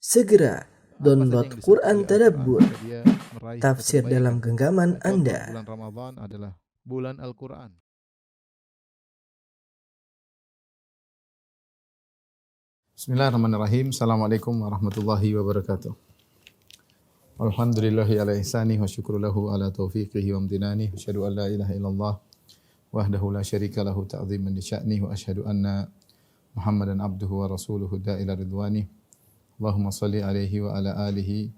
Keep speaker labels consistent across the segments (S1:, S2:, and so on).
S1: Segera download Quran Tadabbur,
S2: agar dia meraih
S1: tafsir
S2: kebaikan.
S1: dalam genggaman
S2: Contoh,
S1: Anda.
S2: bulan Ramadan adalah bulan Al-Quran. Bismillahirrahmanirrahim. Assalamualaikum warahmatullahi wabarakatuh. Alhamdulillahi ala ihsani wa syukru lahu ala taufiqihi wa amtinani. Asyhadu an la ilaha illallah wahdahu la syarika lahu ta'ziman li sya'ni wa asyhadu anna Muhammadan abduhu wa rasuluhu da'ila ridwani. Allahumma salli alaihi wa ala alihi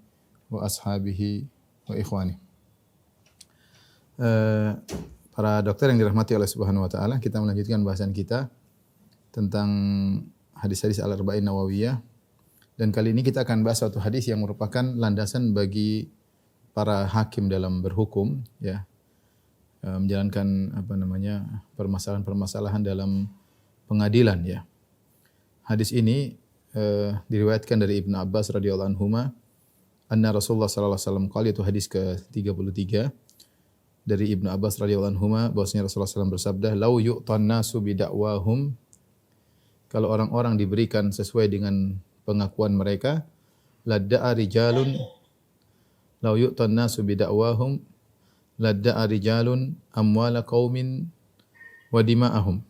S2: wa ashabihi wa ikhwani. Para dokter yang dirahmati oleh Subhanahu wa taala, kita melanjutkan bahasan kita tentang hadis-hadis Al-Arba'in Nawawiyah. Dan kali ini kita akan bahas suatu hadis yang merupakan landasan bagi para hakim dalam berhukum, ya, menjalankan permasalahan-permasalahan dalam pengadilan, ya. Hadis ini diriwayatkan dari Ibnu Abbas radhiyallahu anhuma, anna Rasulullah sallallahu alaihi wasallam qala, itu hadis ke-33 dari Ibnu Abbas radhiyallahu anhuma, bahwasanya Rasulullah SAW bersabda, "Lau yu'tan nasu bidakwahum," kalau orang-orang diberikan sesuai dengan pengakuan mereka, ladda'a rijalun, lau yu'tan nasu bidakwahum ladda'a rijalun amwala qaumin wa dima'ahum.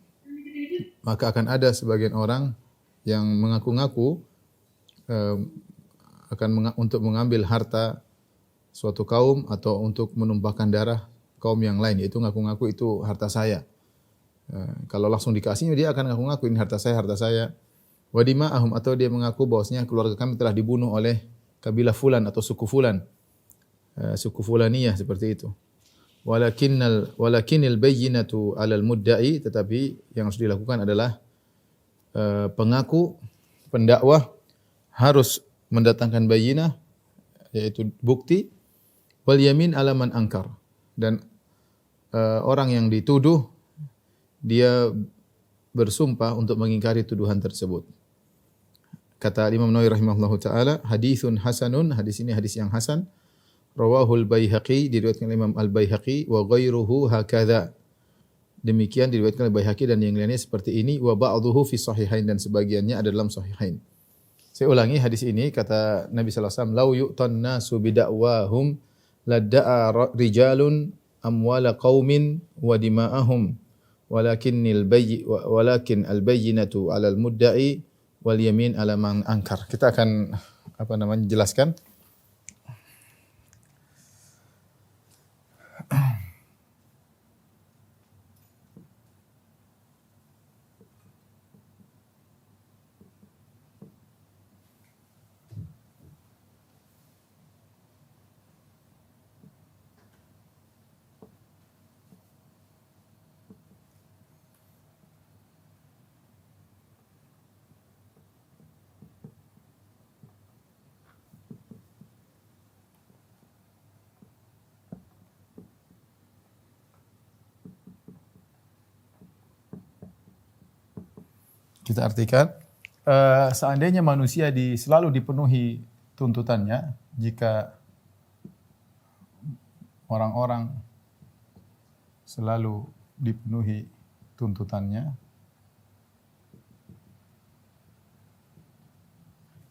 S2: Maka akan ada sebagian orang yang mengaku-ngaku untuk mengambil harta suatu kaum atau untuk menumpahkan darah kaum yang lain, yaitu ngaku-ngaku itu harta saya. Kalau langsung dikasihnya dia akan ngaku-ngaku ini harta saya, harta saya. Wa dima'ahum, atau dia mengaku bahwasanya keluarga kami telah dibunuh oleh kabilah fulan atau suku fulan, suku fulaniyah, seperti itu. Walakinil bayyinatu 'alal mudda'i, tetapi yang harus dilakukan adalah pengaku, pendakwah harus mendatangkan bayyinah, yaitu bukti, wal yamin 'ala man angkar, dan orang yang dituduh dia bersumpah untuk mengingkari tuduhan tersebut. Kata Imam Nawawi rahimahullahu taala, haditsun hasanun, hadis ini hadis yang hasan. Rawahul Baihaqi, diriwayatkan oleh Imam Al-Baihaqi, wa ghairuhu hakadha. Demikian diriwayatkan oleh Baihaqi dan yang lainnya seperti ini, wa ba'dhuhu fi sahihain, dan sebagiannya ada dalam sahihain. Saya ulangi hadis ini, kata Nabi sallallahu alaihi wasallam, "Lau yu'tan nasu bidakwahum ladda'a rijalun amwala qaumin wa dima'ahum, walakin al-bayyinatu 'alal mudda'i wal yamin 'ala man ankar." Kita akan jelaskan. Kita artikan, seandainya manusia selalu dipenuhi tuntutannya, jika orang-orang selalu dipenuhi tuntutannya,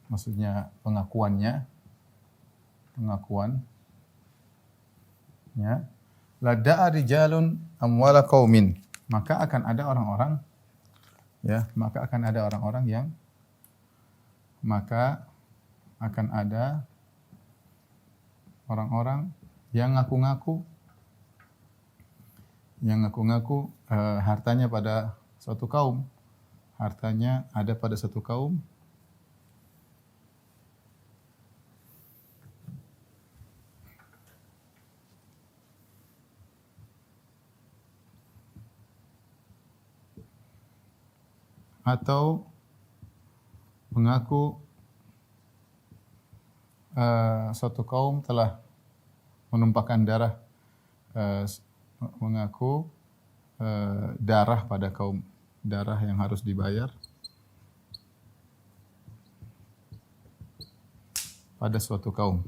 S2: maksudnya pengakuannya, ladda'a rijalun amwala qaumin, maka akan ada orang-orang yang ngaku-ngaku hartanya pada suatu kaum, hartanya ada pada satu kaum, atau mengaku suatu kaum telah menumpahkan darah, mengaku darah pada kaum, darah yang harus dibayar pada suatu kaum.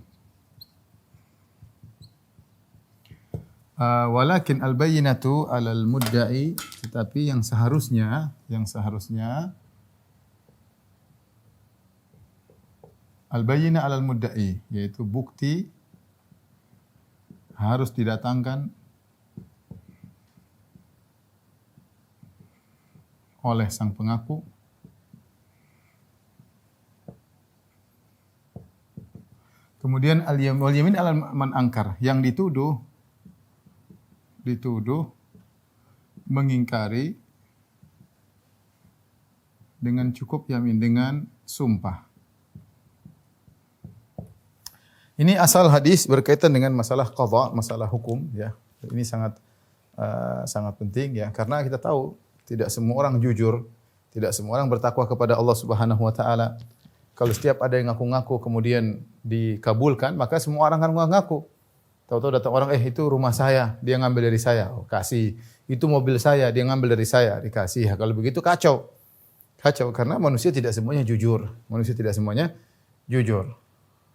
S2: Walakin al-bayyinatu 'alal mudda'i, tetapi yang seharusnya Al-bayyinah 'alal mudda'i, yaitu bukti harus didatangkan oleh sang pengaku kemudian wal yamin 'alal man angkar, yang dituduh mengingkari dengan cukup yamin, dengan sumpah. Ini asal hadis berkaitan dengan masalah qadha, masalah hukum ya. Ini sangat penting ya, karena kita tahu tidak semua orang jujur, tidak semua orang bertakwa kepada Allah Subhanahu wa taala. Kalau setiap ada yang ngaku-ngaku kemudian dikabulkan, maka semua orang akan ngaku. Tahu-tahu datang orang, itu rumah saya, dia ngambil dari saya, kasih. Itu mobil saya, dia ngambil dari saya, dikasih. Kalau begitu kacau. Kacau karena manusia tidak semuanya jujur. Manusia tidak semuanya jujur.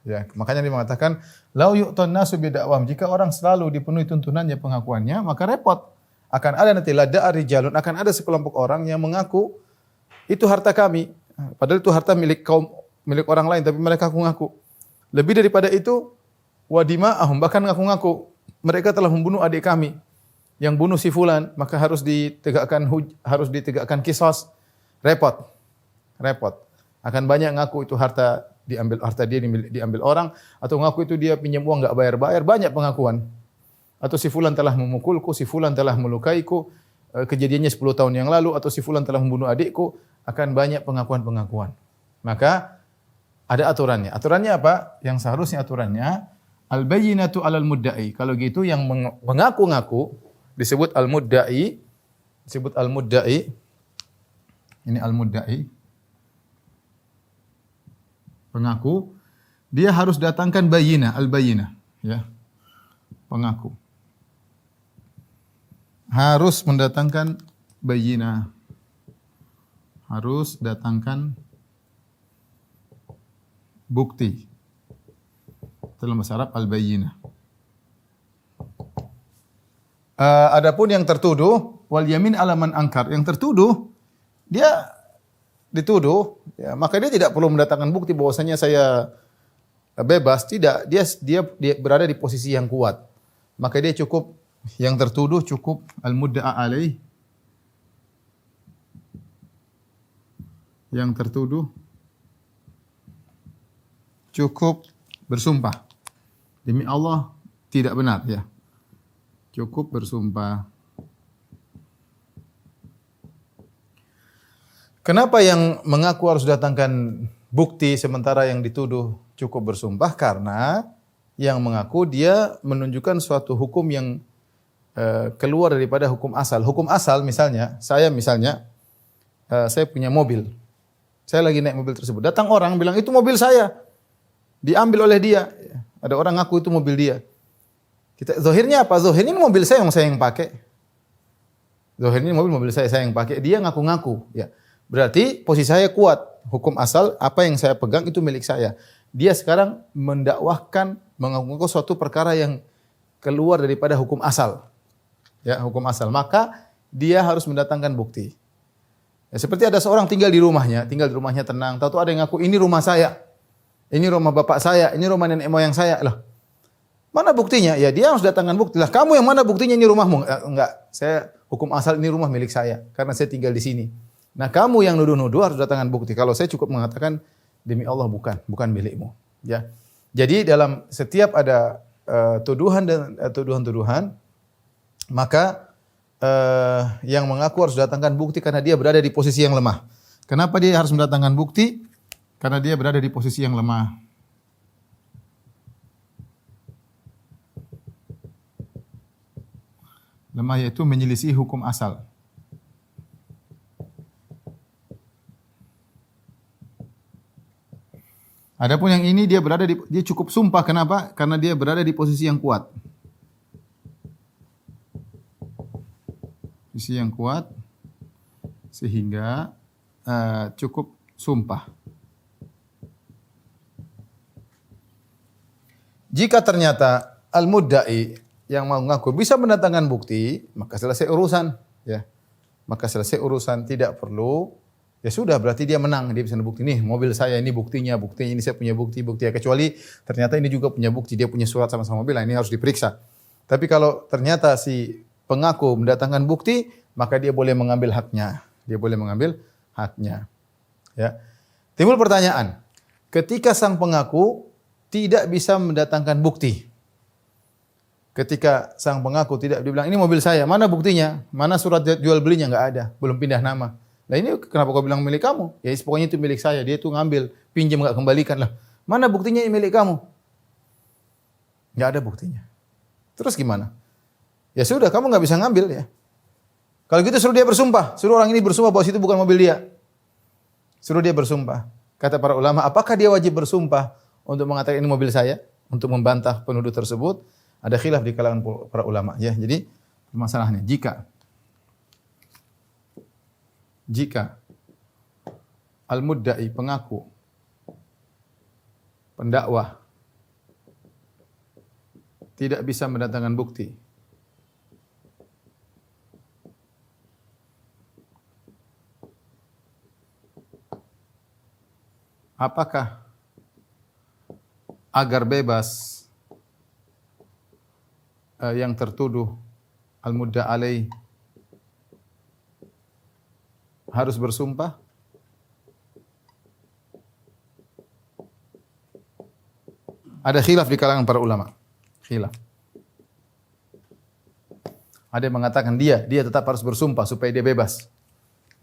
S2: Ya, makanya dia mengatakan, "Lau yu'tun nasu bidakwam." Jika orang selalu dipenuhi tuntunannya, pengakuannya, maka repot. Akan ada nanti lada'a rijalun, akan ada sekelompok orang yang mengaku itu harta kami. Padahal itu harta milik orang lain, tapi mereka ngaku. Lebih daripada itu, wa dima'ahum, bahkan ngaku-ngaku mereka telah membunuh adik kami. Yang bunuh si fulan, maka harus ditegakkan kisos. Repot. Akan banyak ngaku itu harta dia diambil orang, atau ngaku itu dia pinjam uang enggak bayar-bayar, banyak pengakuan. Atau si fulan telah memukulku, si fulan telah melukaiku, kejadiannya 10 tahun yang lalu, atau si fulan telah membunuh adikku, akan banyak pengakuan-pengakuan. Maka ada aturannya. Aturannya apa? Yang seharusnya aturannya al-bayyinatu 'alal mudda'i. Kalau gitu yang mengaku-ngaku disebut al-mudda'i, Ini al-mudda'i. Pengaku, dia harus datangkan bayyinah, al-bayyinah, ya. Pengaku harus mendatangkan bayyinah. Harus datangkan bukti. Dalam bahasa Arab al-bayyinah. Adapun yang tertuduh, wal yamin 'ala man angkar. Yang tertuduh, dia dituduh, ya, maka dia tidak perlu mendatangkan bukti bahwasanya saya bebas. Tidak, dia berada di posisi yang kuat. Maka dia cukup, yang tertuduh cukup al-mudda'a alaih. Yang tertuduh cukup bersumpah. Demi Allah tidak benar, ya. Cukup bersumpah. Kenapa yang mengaku harus datangkan bukti sementara yang dituduh cukup bersumpah? Karena yang mengaku dia menunjukkan suatu hukum yang keluar daripada hukum asal. Hukum asal misalnya, saya punya mobil. Saya lagi naik mobil tersebut. Datang orang bilang itu mobil saya. Diambil oleh dia. Ada orang ngaku itu mobil dia. Zahirnya apa? Zahirnya ini mobil saya yang pakai. Zahirnya mobil saya yang pakai. Dia ngaku-ngaku, ya. Berarti posisi saya kuat. Hukum asal, apa yang saya pegang itu milik saya. Dia sekarang mendakwahkan, mengaku suatu perkara yang keluar daripada hukum asal. Ya, hukum asal. Maka dia harus mendatangkan bukti. Ya, seperti ada seorang tinggal di rumahnya tenang. Tahu-tahu ada yang ngaku, ini rumah saya. Ini rumah bapak saya, ini rumah nenek moyang saya. Loh, mana buktinya? Ya, dia harus datangkan bukti. Lah, kamu yang mana buktinya ini rumahmu? Enggak, saya hukum asal ini rumah milik saya karena saya tinggal di sini. Nah, kamu yang nuduh-nuduh harus datangkan bukti. Kalau saya cukup mengatakan demi Allah bukan milikmu. Ya. Jadi dalam setiap ada tuduhan dan tuduhan-tuduhan, maka yang mengaku harus datangkan bukti karena dia berada di posisi yang lemah. Kenapa dia harus mendatangkan bukti? Karena dia berada di posisi yang lemah. Lemah yaitu menyelisih hukum asal. Adapun yang ini dia cukup sumpah. Kenapa? Karena dia berada di posisi yang kuat. Posisi yang kuat sehingga cukup sumpah. Jika ternyata al-mudda'i yang mau mengaku bisa mendatangkan bukti, maka selesai urusan, ya. Maka selesai urusan, tidak perlu Ya sudah, berarti dia menang. Dia bisa bukti, nih mobil saya, ini buktinya, buktinya ini saya punya bukti ya. Kecuali ternyata ini juga punya bukti, dia punya surat sama-sama mobil, nah ini harus diperiksa. Tapi kalau ternyata si pengaku mendatangkan bukti, maka dia boleh mengambil haknya. Dia boleh mengambil haknya. Ya. Timbul pertanyaan, ketika sang pengaku tidak bisa mendatangkan bukti. Ketika sang pengaku tidak, dia bilang, ini mobil saya, mana buktinya? Mana surat jual belinya? Enggak ada, belum pindah nama. Nah ini kenapa kau bilang milik kamu? Ya pokoknya itu milik saya. Dia itu ngambil, pinjam enggak kembalikan lah. Mana buktinya ini milik kamu? Enggak ada buktinya. Terus gimana? Ya sudah, kamu enggak bisa ngambil ya. Kalau gitu suruh dia bersumpah. Suruh orang ini bersumpah bahwa itu bukan mobil dia. Suruh dia bersumpah. Kata para ulama, apakah dia wajib bersumpah untuk mengatakan ini mobil saya? Untuk membantah penuduh tersebut? Ada khilaf di kalangan para ulama. Ya, jadi masalahnya jika al-mudda'i pengaku pendakwah tidak bisa mendatangkan bukti, apakah agar bebas yang tertuduh al-mudda' alaih harus bersumpah? Ada khilaf di kalangan para ulama. Khilaf. Ada yang mengatakan dia tetap harus bersumpah supaya dia bebas.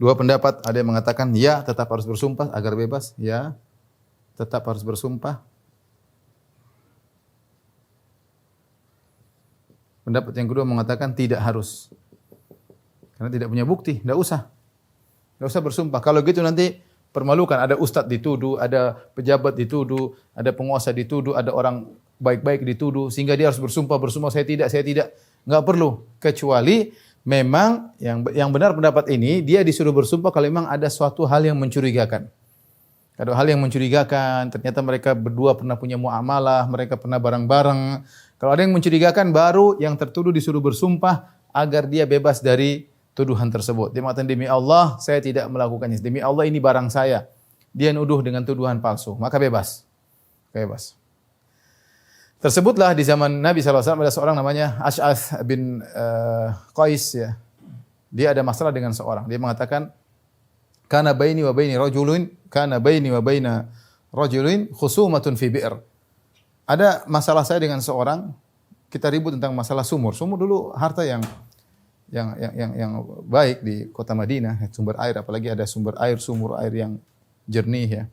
S2: Dua pendapat, ada yang mengatakan ya tetap harus bersumpah agar bebas, ya tetap harus bersumpah. Pendapat yang kedua mengatakan tidak harus. Karena tidak punya bukti, tidak usah. Tidak usah bersumpah. Kalau gitu nanti permalukan. Ada ustadz dituduh, ada pejabat dituduh, ada penguasa dituduh, ada orang baik-baik dituduh. Sehingga dia harus bersumpah, saya tidak. Enggak perlu. Kecuali memang yang benar pendapat ini, dia disuruh bersumpah kalau memang ada suatu hal yang mencurigakan. Ada hal yang mencurigakan, ternyata mereka berdua pernah punya muamalah, mereka pernah bareng-bareng. Kalau ada yang mencurigakan, baru yang tertuduh disuruh bersumpah agar dia bebas dari tuduhan tersebut. Dia mengatakan, demi Allah, saya tidak melakukannya. Demi Allah, ini barang saya. Dia nuduh dengan tuduhan palsu. Maka bebas. Bebas. Tersebutlah di zaman Nabi SAW ada seorang namanya Ash'ath bin Qais. Ya. Dia ada masalah dengan seorang. Dia mengatakan, Kana baini wa baina rajulin khusumatun fi bi'r. Ada masalah saya dengan seorang, kita ribut tentang masalah sumur. Sumur dulu harta yang baik di kota Madinah, sumber air, apalagi ada sumur air yang jernih ya.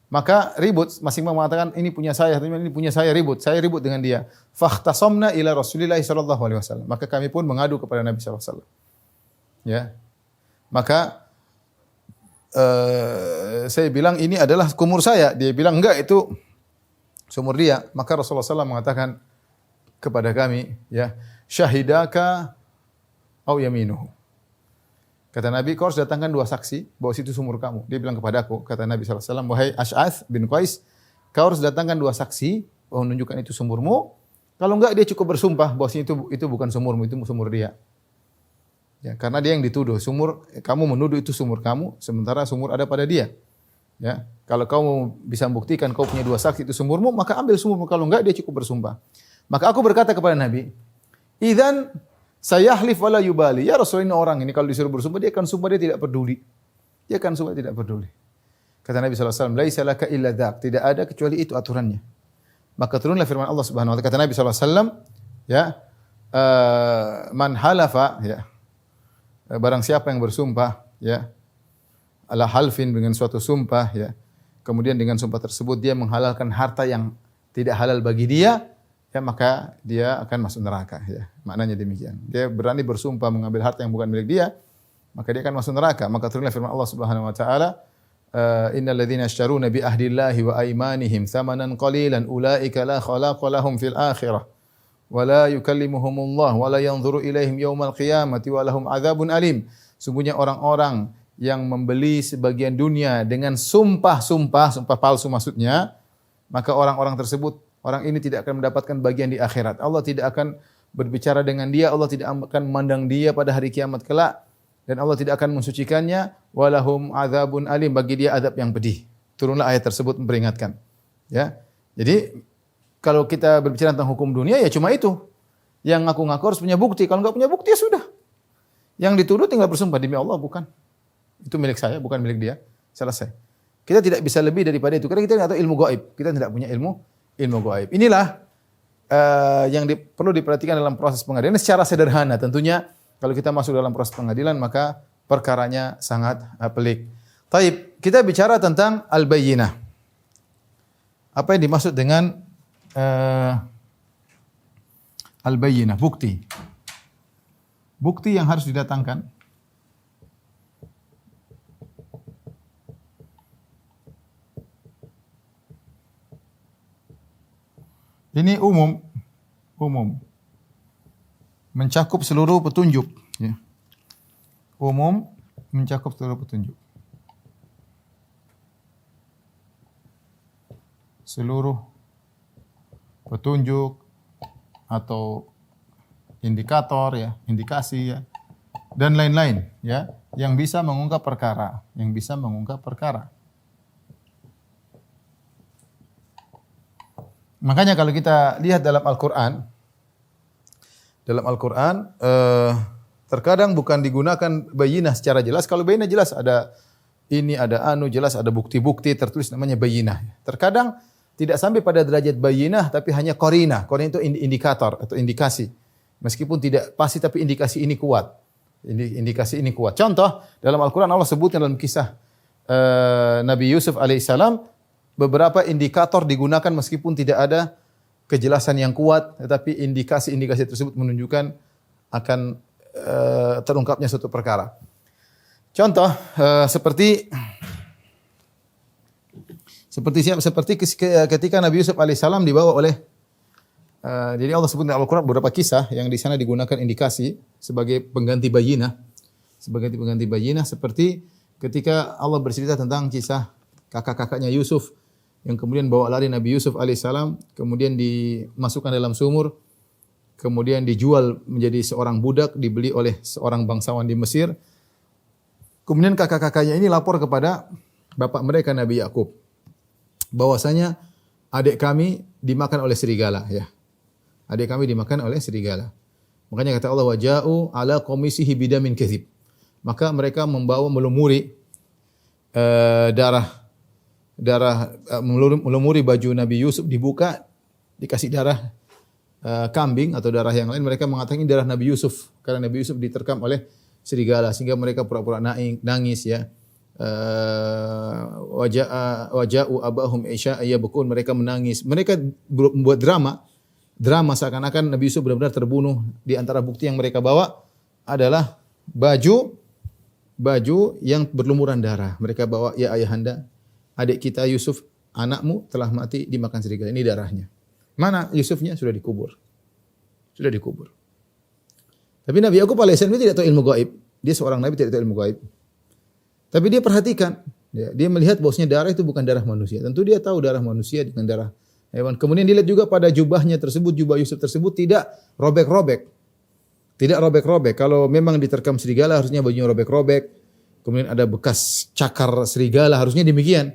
S2: Maka ribut, masing-masing mengatakan ini punya saya ribut. Saya ribut dengan dia. Fakhtasamna ila Rasulillah sallallahu alaihi wasallam. Maka kami pun mengadu kepada Nabi sallallahu alaihi wasallam. Ya. Maka saya bilang ini adalah sumur saya. Dia bilang enggak, itu sumur dia. Maka Rasulullah SAW mengatakan kepada kami, ya, syahidaka au yaminuhu. Kata Nabi, kau harus datangkan dua saksi bahwa situ sumur kamu. Dia bilang kepadaku, kata Nabi SAW, wahai Ash'ath bin Qais, kau harus datangkan dua saksi bahwa menunjukkan itu sumurmu. Kalau enggak, dia cukup bersumpah bahwa itu bukan sumurmu, itu sumur dia. Ya, karena dia yang dituduh. Sumur, kamu menuduh itu sumur kamu, sementara sumur ada pada dia. Ya, kalau kamu bisa membuktikan kau punya dua saksi itu sumurmu, maka ambil sumurmu. Kalau enggak, dia cukup bersumpah. Maka aku berkata kepada Nabi, idzan sayahlif wala yubali. Ya Rasul, ini orang ini kalau disuruh bersumpah, dia akan sumpah, dia tidak peduli. Dia akan sumpah, tidak peduli. Kata Nabi SAW, laisa laka illa dzak. Tidak ada kecuali itu aturannya. Maka turunlah firman Allah Subhanahu wa taala. Kata Nabi SAW, ya, man halafa, ya, barang siapa yang bersumpah, ya, ala halfin dengan suatu sumpah, ya, kemudian dengan sumpah tersebut dia menghalalkan harta yang tidak halal bagi dia, ya, maka dia akan masuk neraka. Ya. Maknanya demikian. Dia berani bersumpah mengambil harta yang bukan milik dia, maka dia akan masuk neraka. Maka turunlah firman Allah Subhanahu wa taala, innal ladzina yashtaruna bi ahdillahi wa aymanihim tsamanan qalilan ulaika la khalaqa lahum fil akhirah wa la yukallimuhumullah wa la yanzuru ilaihim yaumal qiyamati wa lahum adzabun alim. Sungguhnya orang-orang yang membeli sebagian dunia dengan sumpah palsu maksudnya, maka orang-orang tersebut, orang ini tidak akan mendapatkan bagian di akhirat. Allah tidak akan berbicara dengan dia, Allah tidak akan memandang dia pada hari kiamat kelak. dan Allah tidak akan mensucikannya, walahum adzabun alim, bagi dia azab yang pedih. Turunlah ayat tersebut memperingatkan. Ya. Jadi kalau kita berbicara tentang hukum dunia ya cuma itu. Yang ngaku-ngaku harus punya bukti. Kalau enggak punya bukti ya sudah. Yang dituduh tinggal bersumpah demi Allah, bukan. Itu milik saya, bukan milik dia. Selesai. Kita tidak bisa lebih daripada itu karena kita tidak tahu ilmu gaib. Kita tidak punya ilmu gaib. Inilah yang perlu diperhatikan dalam proses pengadilan. Ini secara sederhana tentunya kalau kita masuk dalam proses pengadilan maka perkaranya sangat pelik. Taib, kita bicara tentang al-bayyinah. Apa yang dimaksud dengan al-bayyinah? Bukti. Bukti yang harus didatangkan. Ini umum, mencakup seluruh petunjuk. Ya. Umum, mencakup seluruh petunjuk. Seluruh petunjuk atau indikator, ya, indikasi, ya, dan lain-lain, ya, yang bisa mengungkap perkara, Makanya kalau kita lihat dalam Al-Quran, terkadang bukan digunakan bayinah secara jelas. Kalau bayinah jelas ada ini, ada anu, jelas ada bukti-bukti tertulis namanya bayinah. Terkadang tidak sampai pada derajat bayinah, tapi hanya qarinah. Qarinah itu indikator atau indikasi. Meskipun tidak pasti, tapi indikasi ini kuat. Indikasi ini kuat. Contoh, dalam Al-Quran Allah sebutkan dalam kisah Nabi Yusuf alaihissalam, beberapa indikator digunakan meskipun tidak ada kejelasan yang kuat, tetapi indikasi-indikasi tersebut menunjukkan akan terungkapnya suatu perkara. Contoh seperti ketika Nabi Yusuf alaihissalam dibawa oleh jadi Allah sebut dalam Al-Quran beberapa kisah yang di sana digunakan indikasi sebagai pengganti bayinah, seperti ketika Allah bercerita tentang kisah kakak-kakaknya Yusuf yang kemudian bawa lari Nabi Yusuf alaihissalam, kemudian dimasukkan dalam sumur, kemudian dijual menjadi seorang budak, dibeli oleh seorang bangsawan di Mesir. Kemudian kakak-kakaknya ini lapor kepada bapak mereka Nabi Yakub, bahwasanya adik kami dimakan oleh serigala, ya. Adik kami dimakan oleh serigala. Makanya kata Allah, waja'u ala qamisihi bidamin kadzib. Maka mereka melumuri melumuri baju Nabi Yusuf, dibuka, dikasih darah kambing atau darah yang lain. Mereka mengatakan ini darah Nabi Yusuf karena Nabi Yusuf diterkam oleh serigala, sehingga mereka pura-pura nangis, ya. Waja'u abahum isya yabkun, mereka menangis. Mereka membuat drama seakan-akan Nabi Yusuf benar-benar terbunuh. Di antara bukti yang mereka bawa adalah baju yang berlumuran darah. Mereka bawa, ya ayahanda, adik kita Yusuf, anakmu telah mati dimakan serigala. Ini darahnya. Mana Yusufnya? Sudah dikubur. Tapi Nabi Yakub alaihissalam tidak tahu ilmu gaib. Dia seorang nabi, tidak tahu ilmu gaib. Tapi dia perhatikan, dia melihat bahwasanya darah itu bukan darah manusia. Tentu dia tahu darah manusia dengan darah hewan. Kemudian dilihat juga pada jubahnya tersebut, jubah Yusuf tersebut tidak robek-robek. Kalau memang diterkam serigala harusnya bajunya robek-robek. Kemudian ada bekas cakar serigala, harusnya demikian.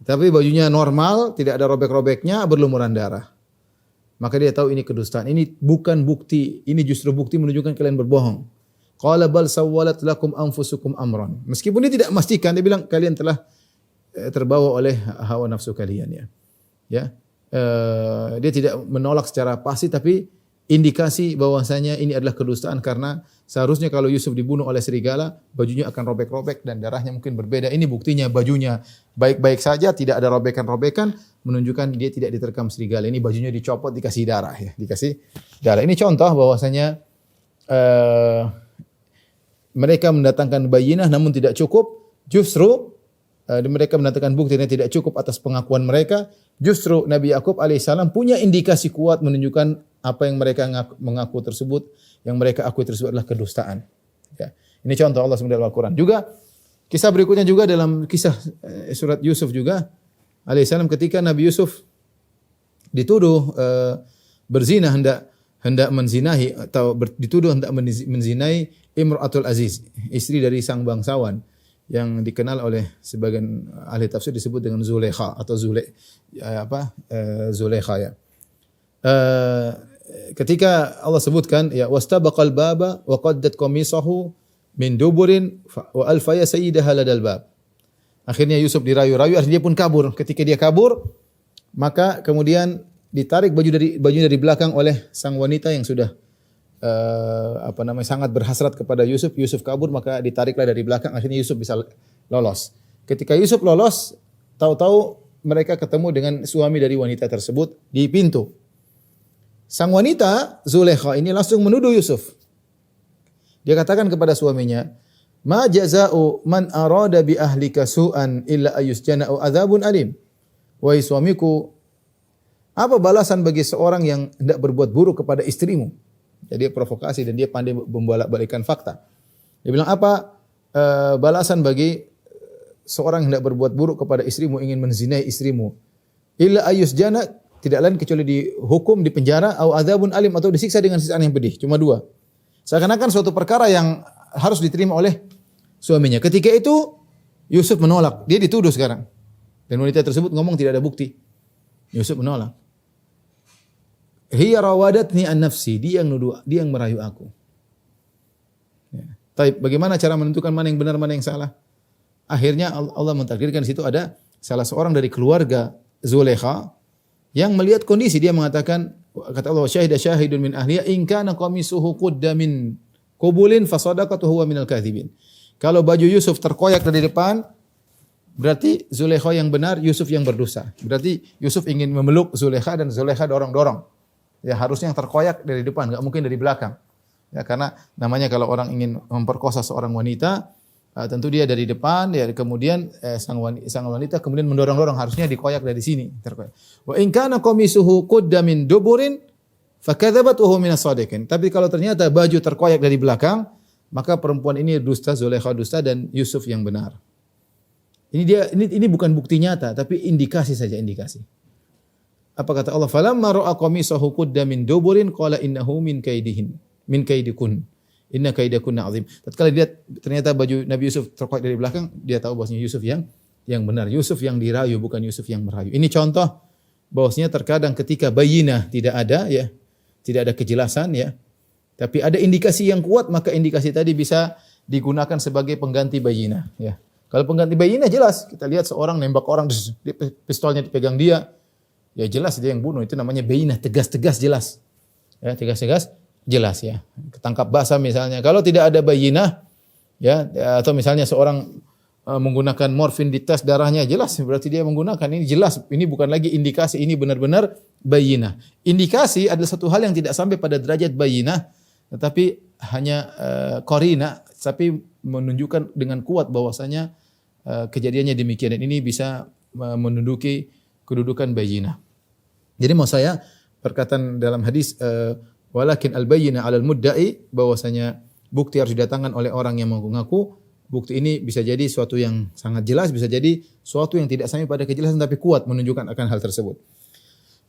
S2: Tapi bajunya normal, tidak ada robek-robeknya, berlumuran darah. Maka dia tahu ini kedustaan. Ini bukan bukti, ini justru bukti menunjukkan kalian berbohong. Qala bal sawwalat lakum anfusukum amran. Meskipun dia tidak memastikan, dia bilang kalian telah terbawa oleh hawa nafsu kalian, ya. Dia tidak menolak secara pasti, tapi indikasi bahwasanya ini adalah kedustaan karena seharusnya kalau Yusuf dibunuh oleh serigala, bajunya akan robek-robek dan darahnya mungkin berbeda. Ini buktinya, bajunya baik-baik saja, tidak ada robekan-robekan, menunjukkan dia tidak diterkam serigala. Ini bajunya dicopot, dikasih darah, ya, dikasih darah. Ini contoh bahwasanya mereka mendatangkan bayinah namun tidak cukup. Justru mereka mendatangkan bukti yang tidak cukup atas pengakuan mereka. Justru Nabi Yakub alaihissalam punya indikasi kuat menunjukkan apa yang mereka mengaku tersebut, yang mereka akui tersebut adalah kedustaan. Ya. Ini contoh Allah SWT dalam Al-Quran. Juga kisah berikutnya juga dalam kisah surat Yusuf juga alaihissalam, ketika Nabi Yusuf dituduh berzina, hendak menzinahi atau dituduh hendak menzinai Imra'atul Aziz, istri dari sang bangsawan yang dikenal oleh sebagian ahli tafsir disebut dengan Zulaikha atau Zulaikha ya. Ketika Allah sebutkan ya wastabaqal baba wa qaddat qamisahu min duburin wa alfaya sayyidaha ladal bab. Akhirnya Yusuf dirayu-rayu, artinya dia pun kabur. Ketika dia kabur, maka kemudian ditarik bajunya dari belakang oleh sang wanita yang sudah sangat berhasrat kepada Yusuf. Yusuf kabur, maka ditariklah dari belakang, akhirnya Yusuf bisa lolos. Ketika Yusuf lolos, tahu-tahu mereka ketemu dengan suami dari wanita tersebut di pintu. Sang wanita Zulaikha ini langsung menuduh Yusuf. Dia katakan kepada suaminya, "Ma jaza'u man arada bi ahlika su'an illa ayusjana aw adzabun alim." Wahai suamiku, apa balasan bagi seorang yang hendak berbuat buruk kepada istrimu? Jadi dia provokasi dan dia pandai membolak-balikkan fakta. Dia bilang, apa balasan bagi seorang yang hendak berbuat buruk kepada istrimu, ingin menzinai istrimu? Illa ayusjana, tidak lain kecuali dihukum, dipenjara, atau adzabun alim, atau disiksa dengan siksaan yang pedih. Cuma dua. Seakan-akan suatu perkara yang harus diterima oleh suaminya. Ketika itu Yusuf menolak. Dia dituduh sekarang. Dan wanita tersebut ngomong tidak ada bukti. Yusuf menolak. Hiya rawadatni an nafsi. Dia yang nuduh, dia yang merayu aku. Ya. Tapi bagaimana cara menentukan mana yang benar, mana yang salah? Akhirnya Allah mentakdirkan di situ ada salah seorang dari keluarga Zulaikha yang melihat kondisi. Dia mengatakan, kata Allah, syahida syahidun min ahliya in kana qamisuhu qudda min qubulin fasadaqatu huwa minal kadhibin. Kalau baju Yusuf terkoyak dari depan, berarti Zulaikha yang benar, Yusuf yang berdosa. Berarti Yusuf ingin memeluk Zulaikha dan Zulaikha dorong-dorong. Ya harusnya yang terkoyak dari depan, enggak mungkin dari belakang. Ya karena namanya kalau orang ingin memperkosa seorang wanita, tentu dia dari depan, ya kemudian sang wanita kemudian mendorong-dorong, harusnya dikoyak dari sini, terkoyak. Wa in kana qamisuhu qudda min duburin fakadzabat wa huwa minas shadiqin. Tapi kalau ternyata baju terkoyak dari belakang, maka perempuan ini dusta, Zulaikha dusta dan Yusuf yang benar. Ini bukan bukti nyata, tapi indikasi saja, indikasi. Apa kata Allah? Falamma ra'a qamisahu qudda min duburin qala innahu min kaidikun. Inna kaidakunna azim. Tatkala dia ternyata baju Nabi Yusuf terkoyak dari belakang, dia tahu bahwasanya Yusuf yang benar, Yusuf yang dirayu, bukan Yusuf yang merayu. Ini contoh bahwasanya terkadang ketika bayinah tidak ada, ya, tidak ada kejelasan, ya, tapi ada indikasi yang kuat, maka indikasi tadi bisa digunakan sebagai pengganti bayinah, ya. Kalau pengganti bayinah jelas, kita lihat seorang nembak orang, pistolnya dipegang dia, ya jelas dia yang bunuh, itu namanya bayinah, tegas-tegas jelas. Ya, tegas-tegas jelas, ya. Ketangkap basah misalnya. Kalau tidak ada bayinah, ya, atau misalnya seorang menggunakan morfin di tes darahnya, jelas berarti dia menggunakan, ini jelas, ini bukan lagi indikasi, ini benar-benar bayinah. Indikasi adalah satu hal yang tidak sampai pada derajat bayinah, tetapi hanya qarina, tapi menunjukkan dengan kuat bahwasanya kejadiannya demikian, dan ini bisa menduduki kedudukan bayinah. Jadi mau saya perkataan dalam hadis walakin al-bayyinah 'alal mudda'i, bahwasanya bukti harus didatangkan oleh orang yang mengaku. Bukti ini bisa jadi suatu yang sangat jelas, bisa jadi suatu yang tidak sampai pada kejelasan tapi kuat menunjukkan akan hal tersebut.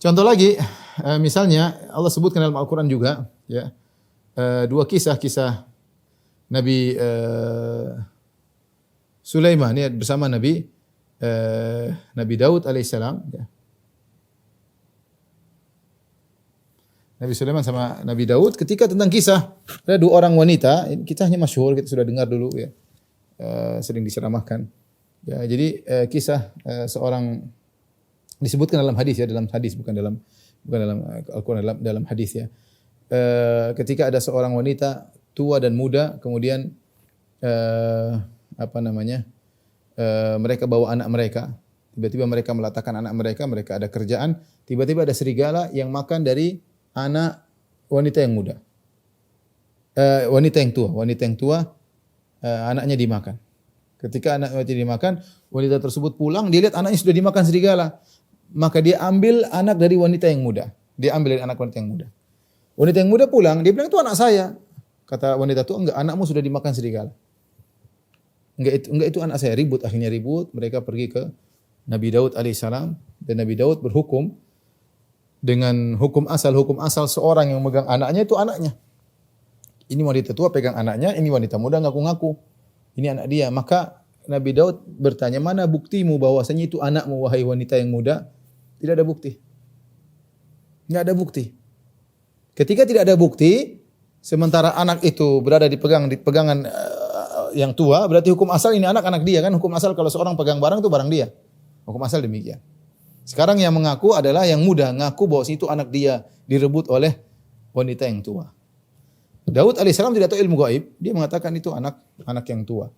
S2: Contoh lagi, misalnya Allah sebutkan dalam Al-Qur'an juga, ya, dua kisah Nabi Sulaiman, ya, bersama Nabi Daud alaihissalam, ya. Nabi Sulaiman sama Nabi Daud ketika tentang kisah ada dua orang wanita, kisahnya masyhur, kita sudah dengar dulu, ya, sering diceramahkan. Ya, jadi kisah seorang disebutkan dalam hadis, ya, dalam hadis, bukan dalam Al-Qur'an, dalam hadis, ya. Ketika ada seorang wanita tua dan muda, kemudian mereka bawa anak mereka. Tiba-tiba mereka meletakkan anak mereka ada kerjaan, tiba-tiba ada serigala yang makan dari anak wanita yang muda. Wanita yang tua, anaknya dimakan. Ketika anaknya dimakan, wanita tersebut pulang, dia lihat anaknya sudah dimakan serigala. Maka dia ambil anak dari wanita yang muda. Dia ambil dari anak wanita yang muda. Wanita yang muda pulang, dia bilang, itu anak saya. Kata wanita tua, enggak, anakmu sudah dimakan serigala. Enggak itu anak saya. Akhirnya ribut, mereka pergi ke Nabi Daud alaihissalam, dan Nabi Daud berhukum dengan hukum asal seorang yang memegang anaknya, itu anaknya. Ini wanita tua pegang anaknya, ini wanita muda ngaku-ngaku. Ini anak dia. Maka Nabi Daud bertanya, mana buktimu bahwasanya itu anakmu wahai wanita yang muda? Tidak ada bukti. Tidak ada bukti. Ketika tidak ada bukti, sementara anak itu berada di pegangan yang tua, berarti hukum asal ini anak dia kan. Hukum asal kalau seorang pegang barang itu barang dia. Hukum asal demikian. Sekarang yang mengaku adalah yang muda, ngaku bahwa itu anak dia direbut oleh wanita yang tua. Daud alaihissalam tidak tahu ilmu gaib, dia mengatakan itu anak yang tua.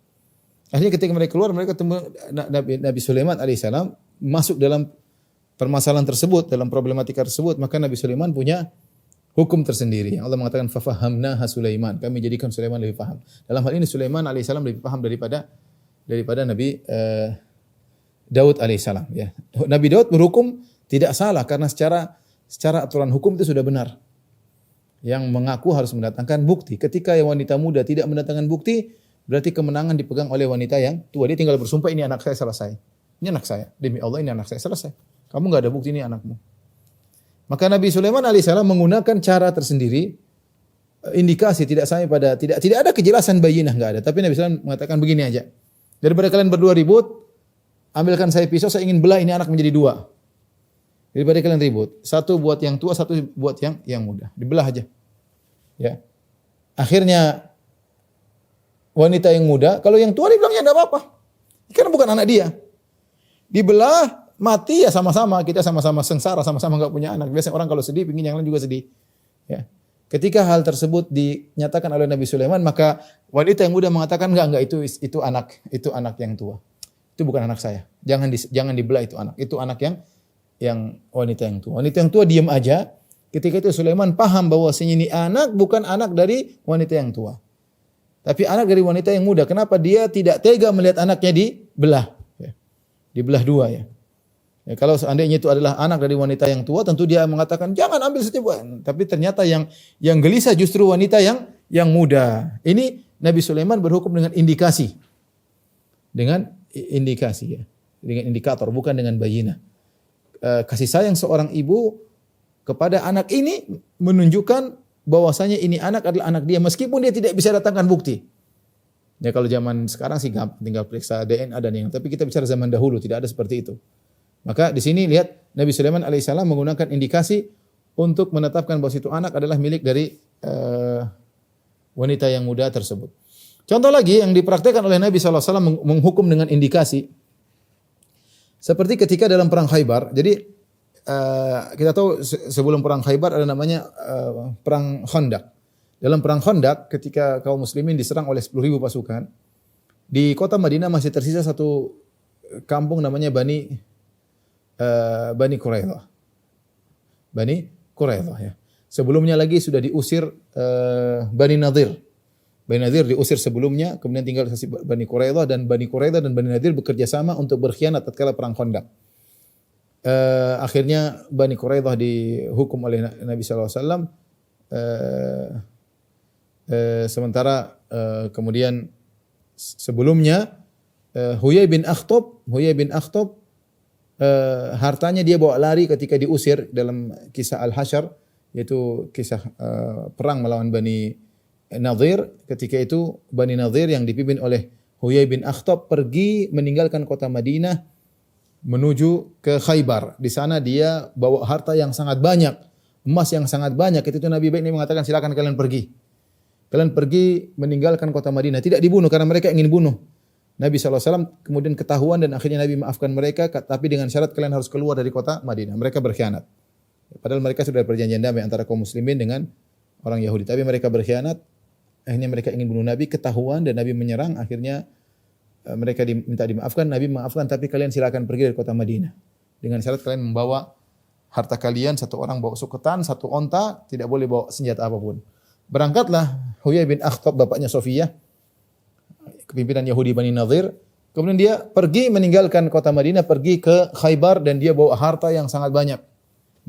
S2: Akhirnya ketika mereka keluar, mereka ketemu Nabi Sulaiman alaihissalam masuk dalam permasalahan tersebut, dalam problematika tersebut, maka Nabi Sulaiman punya hukum tersendiri. Allah mengatakan fafahamnaha Sulaiman, kami jadikan Sulaiman lebih paham. Dalam hal ini Sulaiman alaihissalam lebih paham daripada Nabi Daud alaihissalam. Ya. Nabi Daud berhukum tidak salah karena secara aturan hukum itu sudah benar. Yang mengaku harus mendatangkan bukti. Ketika yang wanita muda tidak mendatangkan bukti, berarti kemenangan dipegang oleh wanita yang tua. Dia tinggal bersumpah, ini anak saya, selesai. Ini anak saya. Demi Allah ini anak saya, selesai. Kamu enggak ada bukti, ini anakmu. Maka Nabi Sulaiman alaihissalam menggunakan cara tersendiri, indikasi tidak sampai pada tidak ada kejelasan bayinah, enggak ada. Tapi Nabi Sulaiman mengatakan begini aja. Daripada kalian berdua ribut, ambilkan saya pisau, saya ingin belah ini anak menjadi dua. Daripada kalian ribut, satu buat yang tua, satu buat yang muda. Dibelah aja. Ya. Akhirnya wanita yang muda, kalau yang tua dibilangnya enggak apa-apa. Karena bukan anak dia. Dibelah, mati ya sama-sama, kita sama-sama sengsara, sama-sama enggak punya anak. Biasanya orang kalau sedih pengin yang lain juga sedih. Ya. Ketika hal tersebut dinyatakan oleh Nabi Sulaiman, maka wanita yang muda mengatakan enggak itu anak yang tua. Itu bukan anak saya. Jangan dibelah itu anak. Itu anak yang wanita yang tua. Wanita yang tua diam aja. Ketika itu Sulaiman paham bahwa ini anak bukan anak dari wanita yang tua. Tapi anak dari wanita yang muda. Kenapa dia tidak tega melihat anaknya dibelah? Ya. Dibelah dua ya. Ya, kalau seandainya itu adalah anak dari wanita yang tua, tentu dia mengatakan jangan ambil saja. Tapi ternyata yang gelisah justru wanita yang muda. Ini Nabi Sulaiman berhukum dengan indikasi. Dengan indikasi ya. Dengan indikator, bukan dengan bayinah. Kasih sayang seorang ibu kepada anak ini menunjukkan bahwasanya ini anak adalah anak dia meskipun dia tidak bisa datangkan bukti. Ya kalau zaman sekarang sih tinggal periksa DNA dan yang, tapi kita bicara zaman dahulu tidak ada seperti itu. Maka di sini lihat Nabi Sulaiman alaihissalam menggunakan indikasi untuk menetapkan bahwa itu anak adalah milik dari wanita yang muda tersebut. Contoh lagi yang dipraktikkan oleh Nabi SAW menghukum dengan indikasi. Seperti ketika dalam perang Khaybar. Jadi kita tahu sebelum perang Khaybar ada namanya perang Khandaq. Dalam perang Khandaq ketika kaum muslimin diserang oleh 10.000 pasukan, di kota Madinah masih tersisa satu kampung namanya Bani Quraidah. Bani Quraidah ya. Sebelumnya lagi sudah diusir Bani Nadir. Bani Nadir diusir sebelumnya, kemudian tinggal Bani Quraidah dan Bani Nadir bekerja sama untuk berkhianat tatkala perang Khandaq. Akhirnya Bani Quraidah dihukum oleh Nabi SAW. Sementara kemudian sebelumnya Huyai bin Akhtab hartanya dia bawa lari ketika diusir dalam kisah Al-Hasyr, yaitu kisah perang melawan Bani Nadir. Ketika itu Bani Nadir yang dipimpin oleh Huyai bin Akhtab pergi meninggalkan kota Madinah menuju ke Khaybar. Di sana dia bawa harta yang sangat banyak, emas yang sangat banyak. Itu Nabi baik ini mengatakan silakan kalian pergi. Kalian pergi meninggalkan kota Madinah. Tidak dibunuh karena mereka ingin bunuh. Nabi SAW kemudian ketahuan dan akhirnya Nabi maafkan mereka, tapi dengan syarat kalian harus keluar dari kota Madinah. Mereka berkhianat. Padahal mereka sudah perjanjian damai antara kaum muslimin dengan orang Yahudi. Tapi mereka berkhianat. Akhirnya mereka ingin bunuh Nabi, ketahuan dan Nabi menyerang. Akhirnya mereka minta dimaafkan, Nabi maafkan, tapi kalian silakan pergi dari kota Madinah. Dengan syarat kalian membawa harta kalian, satu orang bawa suketan, satu onta, tidak boleh bawa senjata apapun. Berangkatlah Huyai bin Akhtab, bapaknya Sofiyah, kepimpinan Yahudi Bani Nadir. Kemudian dia pergi meninggalkan kota Madinah, pergi ke Khaybar dan dia bawa harta yang sangat banyak.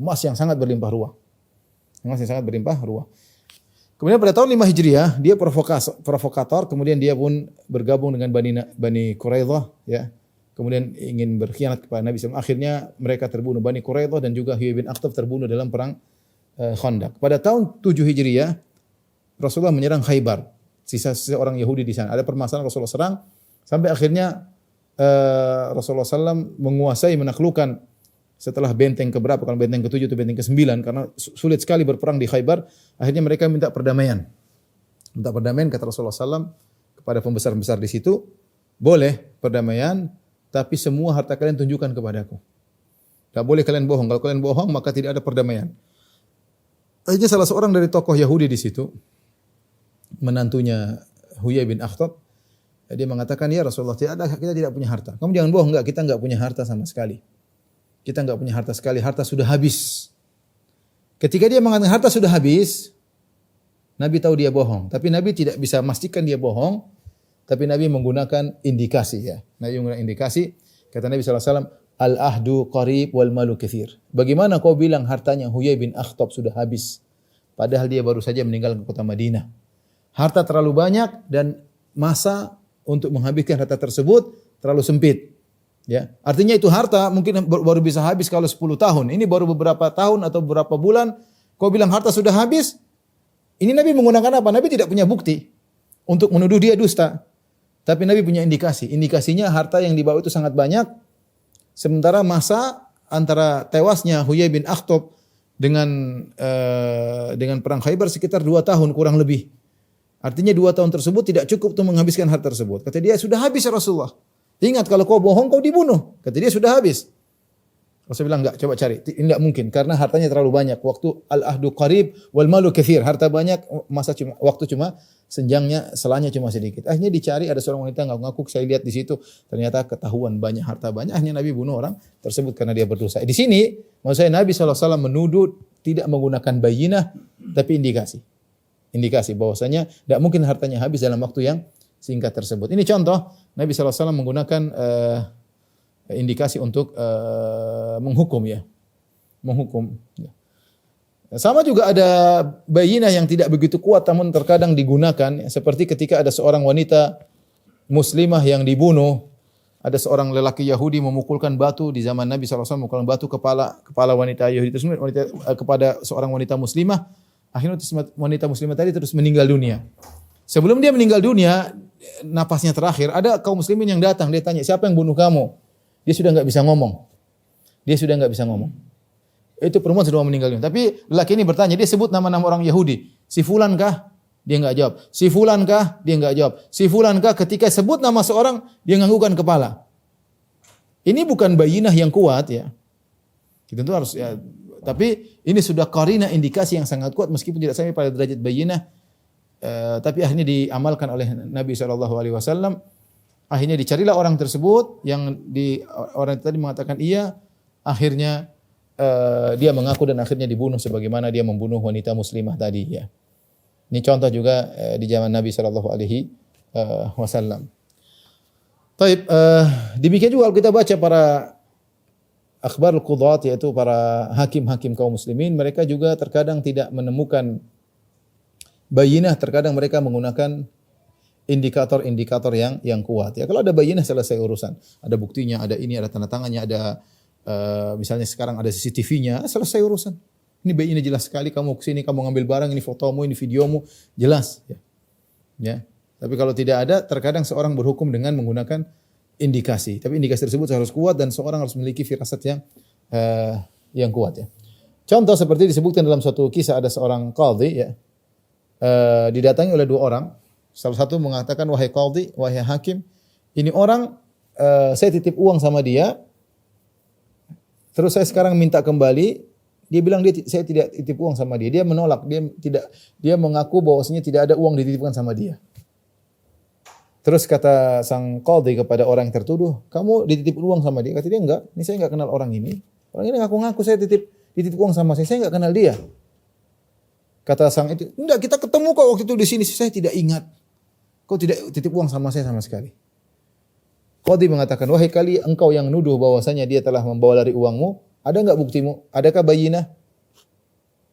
S2: Emas yang sangat berlimpah ruah. Emas yang sangat berlimpah ruah. Kemudian pada tahun 5 Hijriah, dia provokator, kemudian dia pun bergabung dengan Bani Quraidah, ya. Kemudian ingin berkhianat kepada Nabi SAW. Akhirnya mereka terbunuh, Bani Quraidah dan juga Huyai bin Akhtab terbunuh dalam perang Khandaq. Pada tahun 7 Hijriah, Rasulullah menyerang Khaybar. Sisa-sisa orang Yahudi di sana. Ada permasalahan Rasulullah serang sampai akhirnya Rasulullah SAW menguasai, menaklukkan setelah benteng keberapa, kalau benteng ke-7 atau benteng ke-9, karena sulit sekali berperang di Khaybar. Akhirnya mereka minta perdamaian. Minta perdamaian, kata Rasulullah SAW kepada pembesar-pembesar di situ, boleh perdamaian, tapi semua harta kalian tunjukkan kepadaku. Tak boleh kalian bohong. Kalau kalian bohong, maka tidak ada perdamaian. Akhirnya salah seorang dari tokoh Yahudi di situ, menantunya Huyai bin Akhtab, dia mengatakan, ya Rasulullah, kita tidak punya harta. Kamu jangan bohong, enggak, kita enggak punya harta sama sekali. Kita enggak punya harta sekali, harta sudah habis. Ketika dia mengatakan harta sudah habis, Nabi tahu dia bohong. Tapi Nabi tidak bisa memastikan dia bohong, tapi Nabi menggunakan indikasi. Ya. Nabi menggunakan indikasi, kata Nabi SAW, al-ahdu qarib wal malu kathir. Bagaimana kau bilang hartanya Huyai bin Akhtab sudah habis, padahal dia baru saja meninggal ke kota Madinah. Harta terlalu banyak dan masa untuk menghabiskan harta tersebut terlalu sempit. Ya, artinya itu harta mungkin baru bisa habis kalau 10 tahun. Ini baru beberapa tahun atau beberapa bulan. Kau bilang harta sudah habis. Ini Nabi menggunakan apa? Nabi tidak punya bukti untuk menuduh dia dusta. Tapi Nabi punya indikasi. Indikasinya harta yang dibawa itu sangat banyak. Sementara masa antara tewasnya Huyai bin Akhtab dengan perang Khaybar sekitar 2 tahun kurang lebih. Artinya 2 tahun tersebut tidak cukup untuk menghabiskan harta tersebut. Kata dia, sudah habis ya Rasulullah. Ingat, kalau kau bohong, kau dibunuh. Kata dia, sudah habis. Rasulullah bilang, enggak, coba cari. Tidak mungkin, karena hartanya terlalu banyak. Waktu al-ahdu qarib, wal malu kathir. Harta banyak, waktu cuma senjangnya, selanya cuma sedikit. Akhirnya dicari, ada seorang wanita ngaku-ngaku, saya lihat di situ. Ternyata ketahuan banyak harta banyak. Akhirnya Nabi bunuh orang tersebut karena dia berdosa. Di sini, maksud saya Nabi SAW menuduh tidak menggunakan bayinah, tapi indikasi. Indikasi bahwasanya tidak mungkin hartanya habis dalam waktu yang singkat tersebut. Ini contoh Nabi SAW menggunakan indikasi untuk menghukum ya, menghukum. Sama juga ada bayinah yang tidak begitu kuat, namun terkadang digunakan. Seperti ketika ada seorang wanita muslimah yang dibunuh, ada seorang lelaki Yahudi memukulkan batu di zaman Nabi SAW, memukulkan batu kepala wanita Yahudi tersebut kepada seorang wanita muslimah. Akhirnya wanita muslimah tadi terus meninggal dunia. Sebelum dia meninggal dunia, napasnya terakhir, ada kaum muslimin yang datang, dia tanya, siapa yang bunuh kamu? Dia sudah enggak bisa ngomong. Itu perempuan sudah meninggal dunia. Tapi lelaki ini bertanya, dia sebut nama-nama orang Yahudi. Si fulan kah? Dia enggak jawab. Si fulan kah? Dia enggak jawab. Si fulan kah? Ketika sebut nama seorang, dia nganggukkan kepala. Ini bukan bayinah yang kuat ya. Kita tentu harus ya, tapi ini sudah qarina, indikasi yang sangat kuat meskipun tidak sampai pada derajat bayinah. Tapi akhirnya diamalkan oleh Nabi SAW. Akhirnya dicarilah orang tersebut yang orang tadi mengatakan iya. Akhirnya dia mengaku dan akhirnya dibunuh sebagaimana dia membunuh wanita muslimah tadi. Ya. Ini contoh juga di zaman Nabi SAW. Taib, demikian juga kalau kita baca para akhbarul qudat, yaitu para hakim-hakim kaum muslimin, mereka juga terkadang tidak menemukan bayinah, terkadang mereka menggunakan indikator-indikator yang kuat. Ya, kalau ada bayinah selesai urusan. Ada buktinya, ada ini, ada tanda tangannya, ada misalnya sekarang ada CCTV-nya, selesai urusan. Ini bayinah jelas sekali, kamu kesini, kamu ngambil barang, ini fotomu, ini videomu, jelas. Ya. Tapi kalau tidak ada, terkadang seorang berhukum dengan menggunakan indikasi. Tapi indikasi tersebut harus kuat dan seorang harus memiliki firasat yang kuat. Ya. Contoh seperti disebutkan dalam suatu kisah, ada seorang qadhi ya, didatangi oleh 2 orang. Salah satu mengatakan, wahai qadhi, wahai hakim, ini orang saya titip uang sama dia, terus saya sekarang minta kembali. Dia bilang saya tidak titip uang sama dia. Dia menolak, dia mengaku bahwasanya tidak ada uang dititipkan sama dia. Terus kata sang qadhi kepada orang yang tertuduh, kamu dititip uang sama dia? Kata dia, enggak, ini saya enggak kenal orang ini. Orang ini ngaku-ngaku saya dititip uang sama saya enggak kenal dia. Kata sang itu, enggak, kita ketemu kok waktu itu di sini, saya tidak ingat. Kau tidak titip uang sama saya sama sekali. Qadhi mengatakan, wahai kali engkau yang nuduh bahwasanya dia telah membawa lari uangmu, ada enggak buktimu? Adakah bayinah?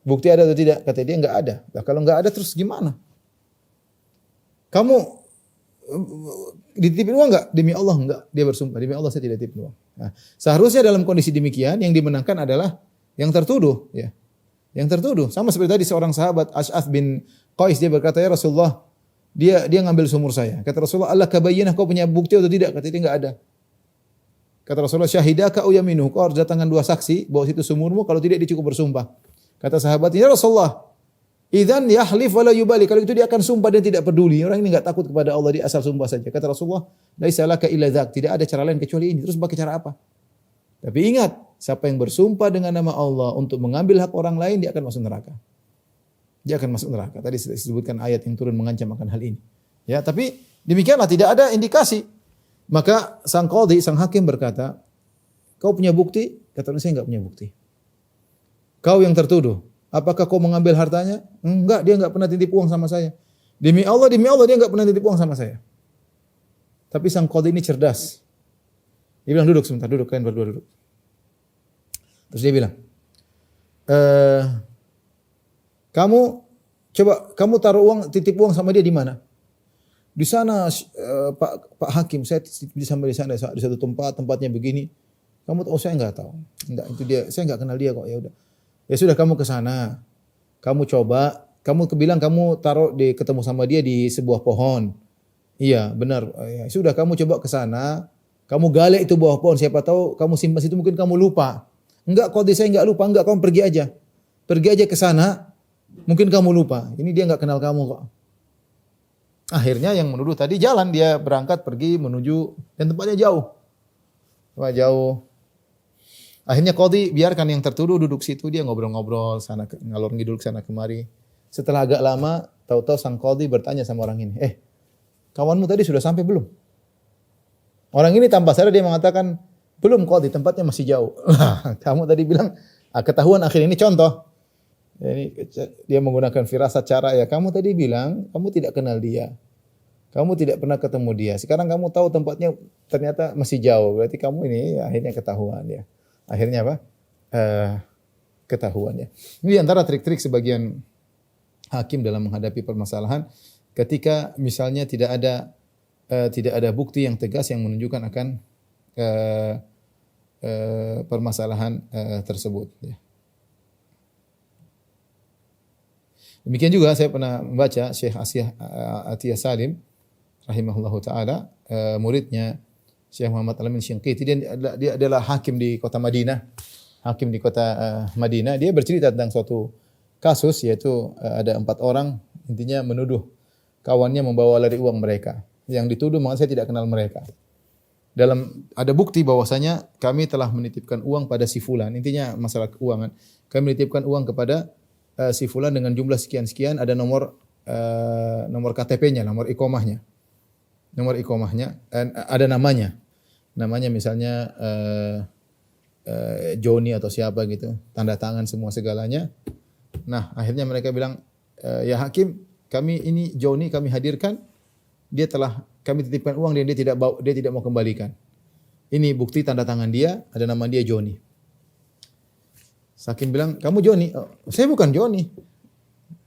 S2: Bukti ada atau tidak? Kata dia, enggak ada. Nah, kalau enggak ada terus gimana? Kamu dititipin uang enggak? Demi Allah enggak. Dia bersumpah, demi Allah saya tidak titipin uang. Nah, seharusnya dalam kondisi demikian yang dimenangkan adalah yang tertuduh, ya. Yang tertuduh. Sama seperti tadi seorang sahabat Ash'ath bin Qais, dia berkata, "Ya Rasulullah, dia ngambil sumur saya." Kata Rasulullah, "Allah kabayyinah, kau punya bukti atau tidak?" Kata dia, enggak ada. Kata Rasulullah, "Syahidaka au yaminuhu." Kau harus datangkan 2 saksi bahwa situ sumurmu, kalau tidak dia cukup bersumpah. Kata sahabat, "Ya Rasulullah, idzan yahlif wa la yubali." Kalau itu dia akan sumpah dan tidak peduli. Orang ini enggak takut kepada Allah, dia asal sumpah saja. Kata Rasulullah, "Laisa laka illa dzak." Tidak ada cara lain kecuali ini. Terus pakai cara apa? Tapi ingat, siapa yang bersumpah dengan nama Allah untuk mengambil hak orang lain, dia akan masuk neraka. Dia akan masuk neraka. Tadi sudah disebutkan ayat yang turun mengancam akan hal ini. Ya, tapi demikianlah, tidak ada indikasi. Maka sang qadhi, sang hakim berkata, "Kau punya bukti?" Kata saya, enggak punya bukti. "Kau yang tertuduh, apakah kau mengambil hartanya?" "Enggak, dia enggak pernah titip uang sama saya." Demi Allah dia enggak pernah titip uang sama saya. Tapi sang qadhi ini cerdas. Dia bilang, "Duduk sebentar, duduk, kalian berdua duduk." Terus dia bilang, kamu taruh uang, titip uang sama dia di mana?" "Di sana, Pak Hakim, saya titip sama di sana, di satu tempat, tempatnya begini." "Kamu tahu?" "Saya enggak tahu." "Enggak, itu dia, saya enggak kenal dia kok." "Ya udah. Ya sudah, kamu ke sana. Kamu coba, kamu bilang kamu taruh ketemu sama dia di sebuah pohon." "Iya, benar." "Ya sudah, kamu coba ke sana, kamu gali itu bawah pohon, siapa tahu kamu simpan situ, mungkin kamu lupa." "Enggak, qadhi, saya enggak lupa." "Enggak, kamu pergi aja. Pergi aja ke sana, mungkin kamu lupa. Ini dia enggak kenal kamu kok." Akhirnya yang menuduh tadi jalan, dia berangkat pergi menuju, dan tempatnya jauh. Jauh. Akhirnya qadhi biarkan yang tertuduh duduk situ, dia ngobrol-ngobrol sana ngalor ngidul sana kemari. Setelah agak lama, tahu-tahu sang qadhi bertanya sama orang ini, "Kawanmu tadi sudah sampai belum?" Orang ini tanpa sadar dia mengatakan, "Belum qadhi, tempatnya masih jauh." "Kamu tadi bilang ketahuan." Akhirnya ini contoh. Ini dia menggunakan firasat cara, ya. "Kamu tadi bilang kamu tidak kenal dia. Kamu tidak pernah ketemu dia. Sekarang kamu tahu tempatnya ternyata masih jauh. Berarti kamu ini akhirnya ketahuan, ya." Akhirnya apa? Ketahuan, ya. Ini antara trik-trik sebagian hakim dalam menghadapi permasalahan ketika misalnya tidak ada bukti yang tegas yang menunjukkan akan permasalahan tersebut, ya. Demikian juga saya pernah membaca Syekh Atiyah Salim rahimahullahu taala, muridnya Syekh Muhammad Al-Amin Syinqiti. Dia adalah hakim di kota Madinah. Madinah, dia bercerita tentang suatu kasus, yaitu ada 4 orang intinya menuduh kawannya membawa lari uang mereka. Yang dituduh mengatakan, "Saya tidak kenal mereka." Ada bukti bahwasanya kami telah menitipkan uang pada si fulan. Intinya masalah keuangan. Kami menitipkan uang kepada si fulan dengan jumlah sekian-sekian, ada nomor KTP-nya, nomor iqamahnya. Nomor iqamahnya, ada namanya. Namanya misalnya Joni atau siapa gitu. Tanda tangan semua segalanya. Nah, akhirnya mereka bilang, "Ya hakim, kami ini Joni kami hadirkan. Kami titipkan uang dan dia tidak mau kembalikan. Ini bukti tanda tangan dia, ada nama dia Joni." Hakim bilang, "Kamu Joni?" "Oh, saya bukan Joni.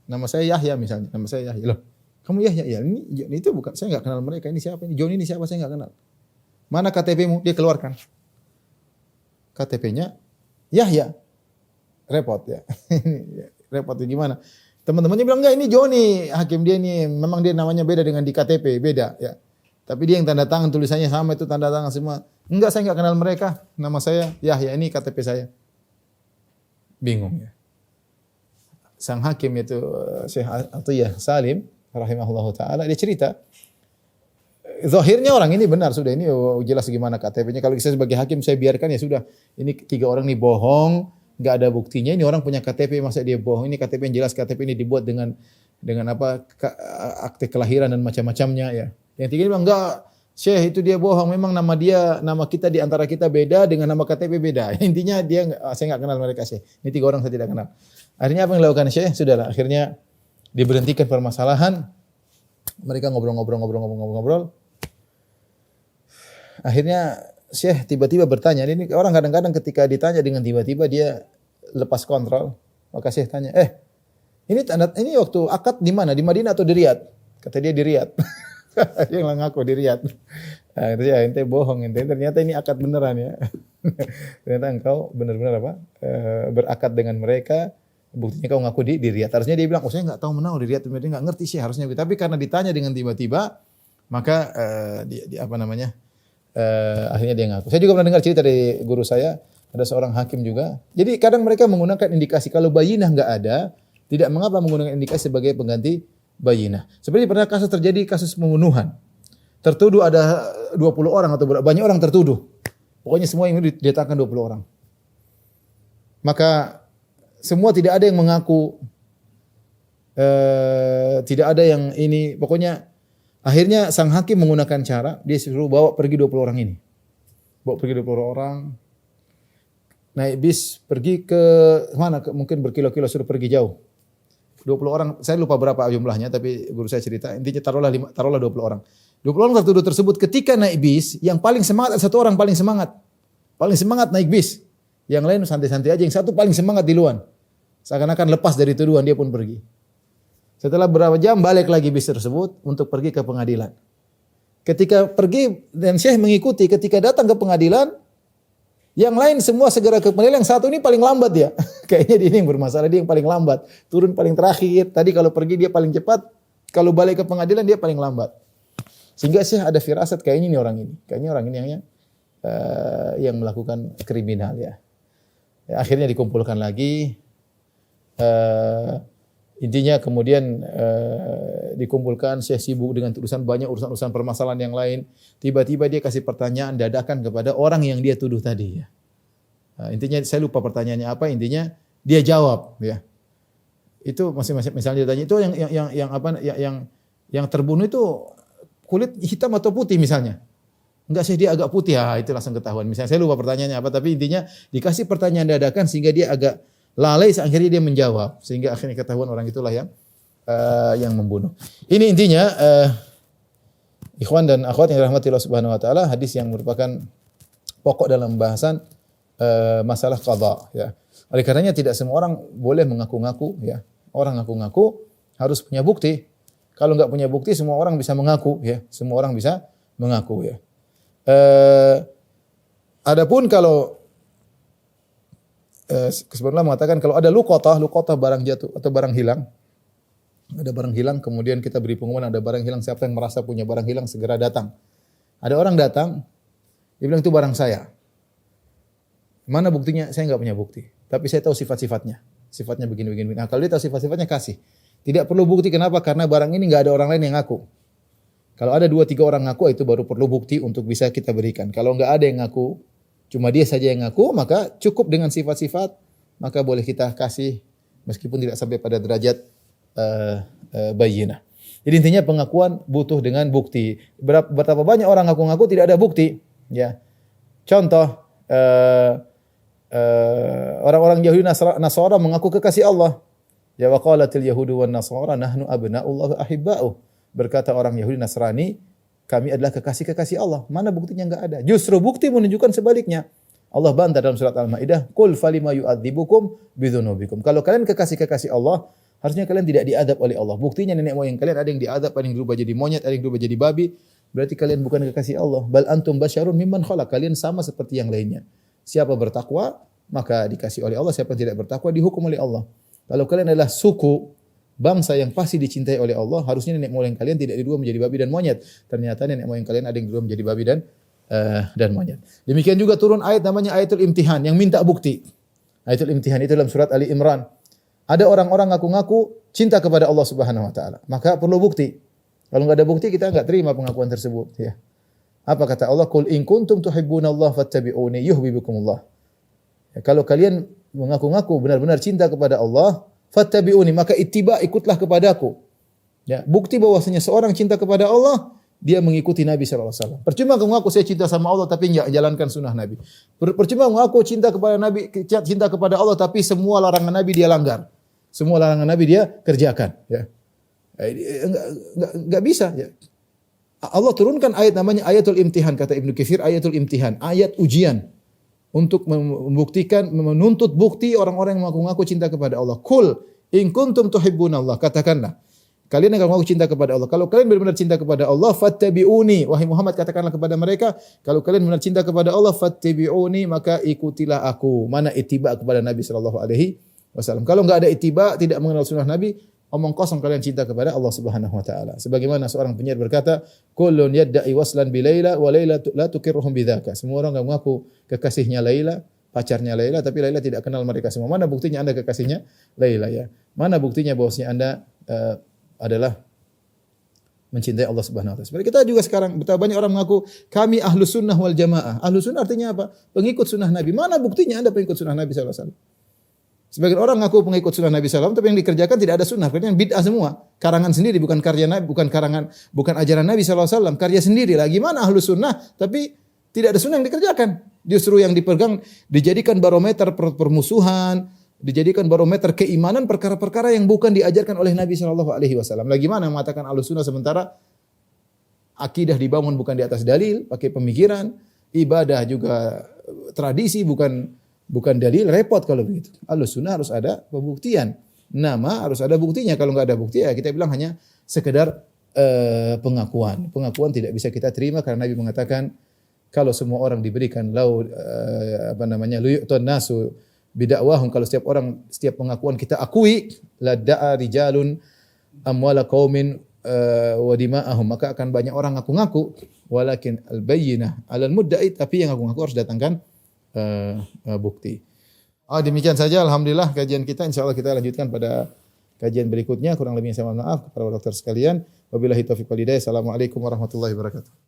S2: Nama saya Yahya misalnya. Nama saya Yahya." "Loh, kamu Yahya?" "Ya, ini itu bukan, saya enggak kenal mereka. Ini siapa ini? Joni ini siapa? Saya enggak kenal." "Mana KTP-mu?" Dia keluarkan. KTP-nya Yahya. Repot, ya. Repot gimana? Teman-temannya bilang, "Enggak, ini Joni, hakim dia ini. Memang dia namanya beda dengan di KTP, beda, ya. Tapi dia yang tanda tangan, tulisannya sama, itu tanda tangan semua." "Enggak, saya enggak kenal mereka. Nama saya Yahya, ini KTP saya." Bingung, ya. Sang hakim itu Syekh Atiyah Salim rahimahullahu taala, dia cerita, zahirnya orang ini benar, sudah ini jelas gimana KTP-nya. Kalau saya sebagai hakim saya biarkan, ya sudah. Ini 3 orang ini bohong, enggak ada buktinya. Ini orang punya KTP, masa dia bohong? Ini KTP yang jelas, KTP ini dibuat dengan apa? Akte kelahiran dan macam-macamnya, ya. Yang 3 bilang, "Enggak, Syekh, itu dia bohong. Memang nama kita di antara kita beda dengan nama KTP beda." Intinya saya enggak kenal mereka, Syekh. Ini 3 orang saya tidak kenal. Akhirnya apa yang dilakukan Syekh? Sudahlah, akhirnya diberhentikan permasalahan. Mereka ngobrol. Akhirnya Syekh tiba-tiba bertanya, ini orang kadang-kadang ketika ditanya dengan tiba-tiba dia lepas kontrol. Maka Syekh tanya, ini waktu akad di mana? Di Madinah atau di Riyadh? Kata dia di Riyadh. Dia ngaku di Riyadh. Nah, itu ya, ente bohong, ternyata ini akad beneran, ya. Ternyata engkau benar-benar berakad dengan mereka Buktinya kau ngaku di Riyadh. Harusnya dia bilang, oh saya nggak tahu menau di Riyadh. Dia nggak ngerti sih harusnya. Tapi karena ditanya dengan tiba-tiba, maka apa namanya? Akhirnya dia ngaku. Saya juga pernah dengar cerita dari guru saya, ada seorang hakim juga. Jadi kadang mereka menggunakan indikasi. Kalau bayinah nggak ada, tidak mengapa menggunakan indikasi sebagai pengganti bayinah. Seperti pernah terjadi kasus pembunuhan. Tertuduh ada 20 orang atau banyak orang tertuduh. Pokoknya semua yang didatangkan 20 orang. Maka semua tidak ada yang mengaku, tidak ada yang ini. Pokoknya akhirnya sang hakim menggunakan cara, dia suruh bawa pergi 20 orang ini. Bawa pergi 20 orang, naik bis pergi ke mana? Mungkin berkilo-kilo suruh pergi jauh. 20 orang, saya lupa berapa jumlahnya, tapi guru saya cerita, intinya taruhlah 20 orang. 20 orang tertuduh tersebut ketika naik bis, yang paling semangat satu orang paling semangat. Paling semangat naik bis. Yang lain santai-santai aja, yang satu paling semangat duluan. Seakan-akan lepas dari tuduhan, dia pun pergi. Setelah beberapa jam balik lagi bis tersebut untuk pergi ke pengadilan. Ketika pergi dan Syekh mengikuti, ketika datang ke pengadilan, yang lain semua segera ke pengadilan, yang satu ini paling lambat ya. Kayaknya dia ini yang bermasalah, dia yang paling lambat. Turun paling terakhir, tadi kalau pergi dia paling cepat, kalau balik ke pengadilan dia paling lambat. Sehingga Syekh ada firasat kayaknya ini orang ini. Kayaknya orang ini yang melakukan kriminal ya. Akhirnya dikumpulkan lagi. Intinya kemudian dikumpulkan, Syekh sibuk dengan urusan banyak urusan permasalahan yang lain. Tiba-tiba dia kasih pertanyaan dadakan kepada orang yang dia tuduh tadi ya. Intinya saya lupa pertanyaannya apa, intinya dia jawab ya. Itu masing-masing misalnya dia tanya itu yang terbunuh itu kulit hitam atau putih misalnya. Enggak sih dia agak putih, itu langsung ketahuan. Misalnya saya lupa pertanyaannya apa, tapi intinya dikasih pertanyaan dadakan sehingga dia agak lalai, akhirnya dia menjawab sehingga akhirnya ketahuan orang itulah yang membunuh. Ini intinya ikhwan dan akhwat yang dirahmati Allah Subhanahu wa taala, hadis yang merupakan pokok dalam bahasan masalah qadha ya. Oleh karenanya tidak semua orang boleh mengaku-ngaku ya. Orang ngaku-ngaku harus punya bukti. Kalau enggak punya bukti semua orang bisa mengaku ya. Semua orang bisa mengaku ya. Adapun kalau sebenarnya mengatakan kalau ada luqatah barang jatuh atau barang hilang. Ada barang hilang kemudian kita beri pengumuman ada barang hilang, siapa yang merasa punya barang hilang segera datang. Ada orang datang, dia bilang itu barang saya. Mana buktinya? Saya enggak punya bukti. Tapi saya tahu sifat-sifatnya. Sifatnya begini-begini. Nah, kalau dia tahu sifat-sifatnya kasih. Tidak perlu bukti kenapa? Karena barang ini enggak ada orang lain yang ngaku. Kalau ada 2-3 orang ngaku itu baru perlu bukti untuk bisa kita berikan. Kalau enggak ada yang ngaku, cuma dia saja yang ngaku, maka cukup dengan sifat-sifat, maka boleh kita kasih meskipun tidak sampai pada derajat bayyinah. Jadi intinya pengakuan butuh dengan bukti. Betapa banyak orang ngaku-ngaku tidak ada bukti. Ya, contoh orang-orang Yahudi Nasara mengaku kekasih Allah. Ya waqalatil yahudu wan nasara nahnu abna'ullah wa ahibba'uh. Berkata orang Yahudi Nasrani, kami adalah kekasih-kekasih Allah. Mana buktinya enggak ada? Justru bukti menunjukkan sebaliknya. Allah bantah dalam surat Al-Maidah, "Qul falima yu'adzibukum bidzunubikum." Kalau kalian kekasih-kekasih Allah, harusnya kalian tidak diadab oleh Allah. Buktinya nenek moyang kalian ada yang diadab, ada yang berubah jadi monyet, ada yang berubah jadi babi. Berarti kalian bukan kekasih Allah. Bal antum basyarun mimman khalaq. Kalian sama seperti yang lainnya. Siapa bertakwa, maka dikasih oleh Allah. Siapa yang tidak bertakwa, dihukum oleh Allah. Kalau kalian adalah suku bangsa yang pasti dicintai oleh Allah, harusnya nenek moyang kalian tidak dirubah menjadi babi dan monyet. Ternyata nenek moyang kalian ada yang dirubah menjadi babi dan monyet. Demikian juga turun ayat namanya ayatul imtihan yang minta bukti. Ayatul imtihan itu dalam surat Ali Imran. Ada orang-orang ngaku-ngaku cinta kepada Allah Subhanahu wa taala, maka perlu bukti. Kalau enggak ada bukti kita enggak terima pengakuan tersebut ya. Apa kata Allah? Qul in kuntum tuhibbunallaha fattabi'uni yuhibbukumullah. Ya, kalau kalian mengaku-ngaku benar-benar cinta kepada Allah, fattabi'uni, maka ittiba, ikutlah kepadaku. Ya, bukti bahwasanya seorang cinta kepada Allah, dia mengikuti Nabi sallallahu alaihi wasallam. Percuma mengaku saya cinta sama Allah tapi enggak jalankan sunnah Nabi. Percuma mengaku cinta kepada Nabi, cinta kepada Allah tapi semua larangan Nabi dia langgar. Semua larangan Nabi dia kerjakan, ya. Enggak bisa, ya. Allah turunkan ayat namanya ayatul imtihan, kata Ibnu Katsir, ayatul imtihan, ayat ujian. Untuk membuktikan, menuntut bukti orang-orang yang mengaku-ngaku cinta kepada Allah. Qul in kuntum tuhibbunallah, katakanlah kalian yang mengaku cinta kepada Allah. Kalau kalian benar-benar cinta kepada Allah, fattabi'uni, wahai Muhammad katakanlah kepada mereka, kalau kalian benar cinta kepada Allah, fattabi'uni, maka ikutilah aku. Mana ittiba kepada Nabi sallallahu alaihi wasallam. Kalau enggak ada ittiba, tidak mengenal sunnah Nabi, omong kosong kalian cinta kepada Allah Subhanahu wa taala. Sebagaimana seorang penyair berkata, "Kullun yadda'i waslan bi Laila wa Laila la tukirruhum bidzaka." Semua orang mengaku kekasihnya Laila, pacarnya Laila, tapi Laila tidak kenal mereka semua. Mana buktinya Anda kekasihnya Laila ya? Mana buktinya bahwasanya Anda adalah mencintai Allah Subhanahu wa taala. Seperti kita juga sekarang betapa banyak orang mengaku kami ahlus sunnah wal jamaah. Ahlus sunnah artinya apa? Pengikut sunnah Nabi. Mana buktinya Anda pengikut sunnah Nabi sallallahu alaihi wasallam? Sebagian orang mengaku pengikut sunnah Nabi sallallahu alaihi wasallam tapi yang dikerjakan tidak ada sunnah. Artinya bid'ah semua. Karangan sendiri bukan karya Nabi, bukan ajaran Nabi sallallahu alaihi wasallam, karya sendiri. Lah gimana ahlus sunnah tapi tidak ada sunnah yang dikerjakan. Justru yang dipegang dijadikan barometer permusuhan, dijadikan barometer keimanan perkara-perkara yang bukan diajarkan oleh Nabi sallallahu alaihi wasallam. Lagi mana mengatakan ahlus sunnah sementara akidah dibangun bukan di atas dalil, pakai pemikiran, ibadah juga tradisi bukan dalil, repot kalau begitu. Ahlus sunnah harus ada pembuktian. Nama harus ada buktinya. Kalau enggak ada bukti ya kita bilang hanya sekedar pengakuan. Pengakuan tidak bisa kita terima karena Nabi mengatakan kalau semua orang diberikan luyu'tun nasu bidakwahum, kalau setiap pengakuan kita akui, la da'a rijalun amwala qaumin wa dima'ahum, maka akan banyak orang ngaku-ngaku, walakin al-bayyinah 'alal mudda'i, tapi yang ngaku-ngaku harus datangkan bukti. Demikian saja alhamdulillah kajian kita, insyaallah kita lanjutkan pada kajian berikutnya. Kurang lebihnya saya mohon maaf kepada dokter sekalian. Wabillahi taufiq wal hidayah. Assalamualaikum warahmatullahi wabarakatuh.